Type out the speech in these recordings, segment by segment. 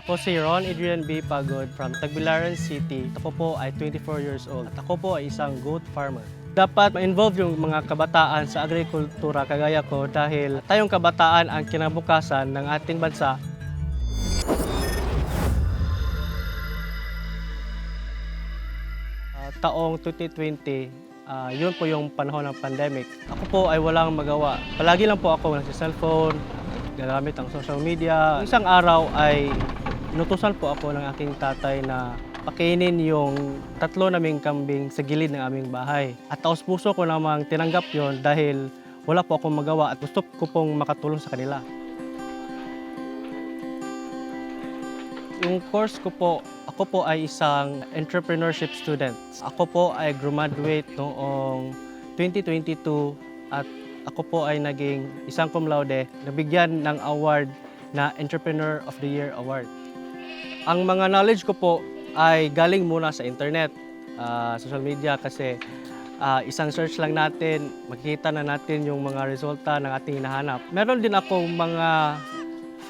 Ako si Ron Adrian B. Pagod from Tagbilaran City. Ako po ay 24 years old at ako po ay isang goat farmer. Dapat ma-involve yung mga kabataan sa agrikultura kagaya ko dahil tayong kabataan ang kinabukasan ng ating bansa. Taong 2020, yun po yung panahon ng pandemic. Ako po ay walang magawa. Palagi lang po ako nagsi-cellphone, gagamit ang social media. Isang araw ay inutusan po ako ng aking tatay na pakainin yung 3 naming kambing sa gilid ng aming bahay. At taos puso ko namang tinanggap yon dahil wala po akong magawa at gusto ko pong makatulong sa kanila. Yung course ko po, ako po ay isang entrepreneurship student. Ako po ay graduate noong 2022 at ako po ay naging isang cum laude, nabigyan ng award na Entrepreneur of the Year Award. Ang mga knowledge ko po ay galing muna sa internet, social media kasi isang search lang natin, makikita na natin yung mga resulta ng ating hinahanap. Meron din akong mga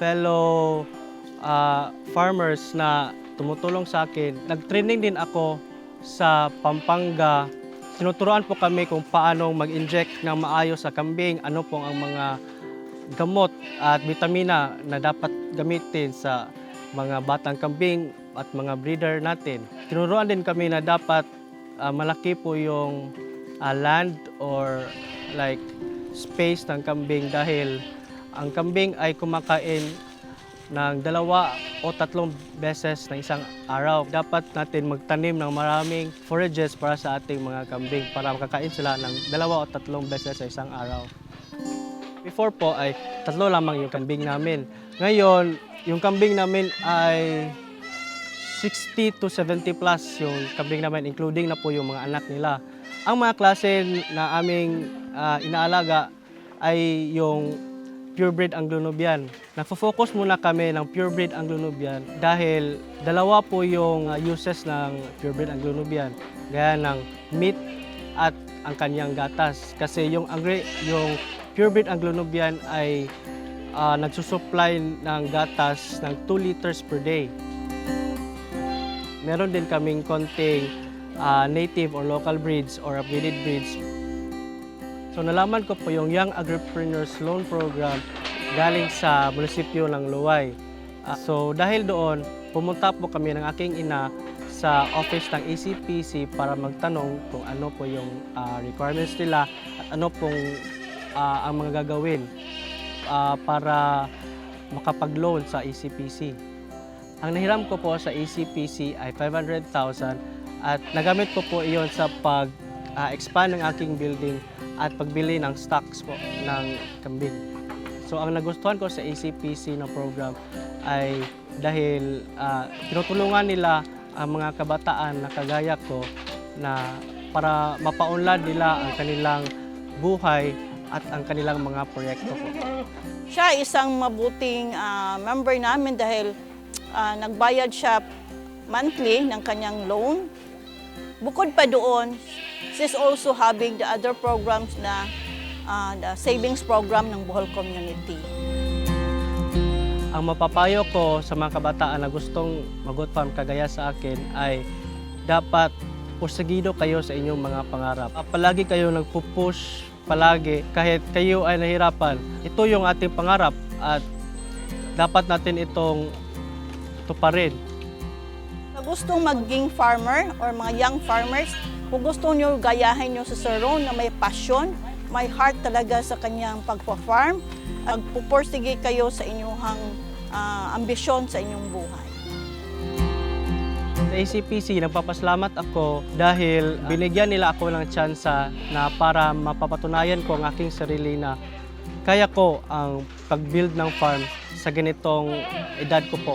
fellow farmers na tumutulong sa akin. Nag-training din ako sa Pampanga. Tinuturuan po kami kung paano mag-inject ng maayos sa kambing, ano pong ang mga gamot at vitamina na dapat gamitin sa mga batang kambing at mga breeder natin. Tinuruan din kami na dapat malaki po yung land or like space ng kambing dahil ang kambing ay kumakain ng 2 o 3 beses na isang araw. Dapat natin magtanim ng maraming forages para sa ating mga kambing para makakain sila ng 2 o 3 beses sa isang araw. Before po ay 3 lamang yung kambing namin. Ngayon, yung kambing namin ay 60 to 70 plus yung kambing namin, including na po yung mga anak nila. Ang mga klase na aming inaalaga ay yung purebred Anglo-Nubian. Nagfo-focus muna kami ng purebred Anglo-Nubian dahil 2 po yung uses ng purebred Anglo-Nubian, gaya ng meat at ang kanyang gatas. Kasi yung purebred Anglo-Nubian ay nagsusupply ng gatas ng 2 liters per day. Meron din kaming konting native or local breeds or upgraded breeds. So nalaman ko po yung Young Agripreneurs Loan Program galing sa munisipyo ng Luway. So dahil doon, pumunta po kami ng aking ina sa office ng ACPC para magtanong kung ano po yung requirements nila at ano pong ang mga gagawin para makapag-loan sa ACPC. Ang nahiram ko po sa ACPC ay 500,000 at nagamit ko po iyon sa pag-expand ng aking building at pagbili ng stocks po ng kambing. So ang nagustuhan ko sa ACPC na program ay dahil tinutulungan nila ang mga kabataan na kagaya ko na para mapaunlad nila ang kanilang buhay at ang kanilang mga proyekto po. Siya isang mabuting member namin dahil nagbayad siya monthly ng kanyang loan. Bukod pa doon, she's also having the other programs na the savings program ng Bohol Community. Ang mapapayo ko sa mga kabataan na gustong mag-goat farm kagaya sa akin ay dapat porsigido kayo sa inyong mga pangarap. Palagi kayo nagpupush, palagi kahit kayo ay nahirapan. Ito yung ating pangarap at dapat natin itong tuparin. Sa gustong maging farmer or mga young farmers, kung gusto nyo gayahin nyo sa Sir Ron na may passion, may heart talaga sa kanyang pagpa-farm, magpupursige kayo sa inyong ambisyon sa inyong buhay. Sa ACPC, nagpapasalamat ako dahil binigyan nila ako ng tsansa na para mapapatunayan ko ang aking sarili na kaya ko ang pag-build ng farm sa ganitong edad ko po.